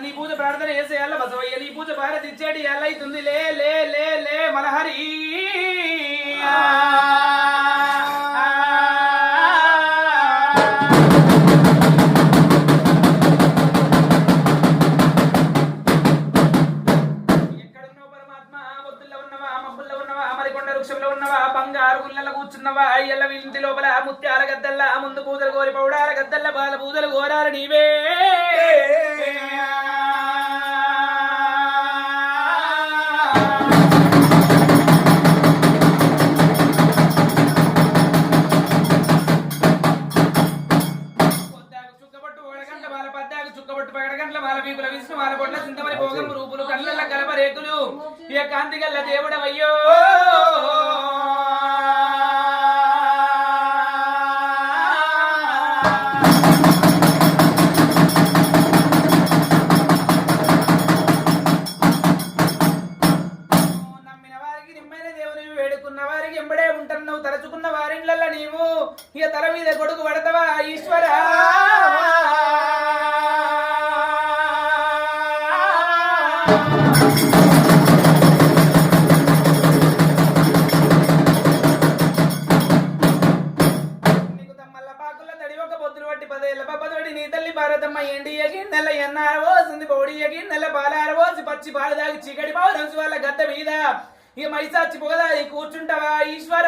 నీ పూజ ప్రార్థన చేసేయాల బసవయ్య నీ పూజ భారతి ఇచ్చేటి ఎల్లైతుంది లే లే లే లే మలహరి బంగారు గుళ్ళ కూర్చున్నవా అయ్యల్ల ఇంటి లోపల ముత్యాల గద్దల్ల ముందు పూజలు కోరి పౌడాల గద్దల్ల బాల పూజలు కోరారు నీవే చుక్కబట్టు ఒడగంట వాళ్ళ పద్దాకు చుక్కబట్టు పగడగంట్ల వాళ్ళ వీపుల విష్ణు వాళ్ళ పొట్ల చింతమని భోగం రూపులు కళ్ళ గలప రేకులు ఇక కాంతి గల్ల దేవుడవయ్యో ఇక తల మీద కొడుకు పడతావా ఈశ్వర నీకు తమ్మల్ల పాకుల తడి ఒక పొద్దులు పట్టి 10 ఏళ్ళ పబ్బతోటి నీ తల్లి భారతమ్మ ఎండి ఎగి నెల ఎన్నారవోసింది పొడి ఎగి నెల పాలారవోసి పచ్చి పాలు దాగి చీకటి పావు రంసు వాళ్ళ గద్ద మీద ఇక మైసాచి పోదా కూర్చుంటావా ఈశ్వర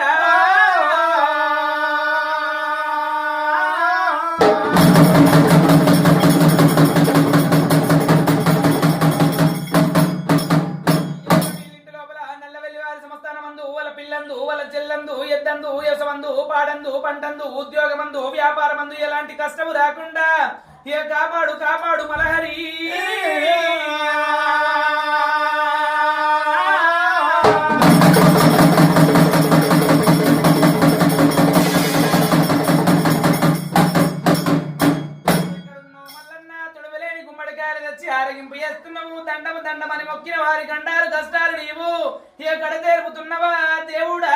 ఎద్దందు యశవందు పాడందు పంటందు ఉద్యోగమందు వ్యాపారమందు ఎలాంటి కష్టము రాకుండా ఏ కాపాడు కాపాడు మలహరి తుడవలేని గుమ్మడికాయలు తెచ్చి ఆరగింపు చేస్తున్నాము దండము దండమని మొక్కిన వారి గండాలు కష్టాలు నీవు ఏ కడ తేరుపుతున్నవా దేవుడా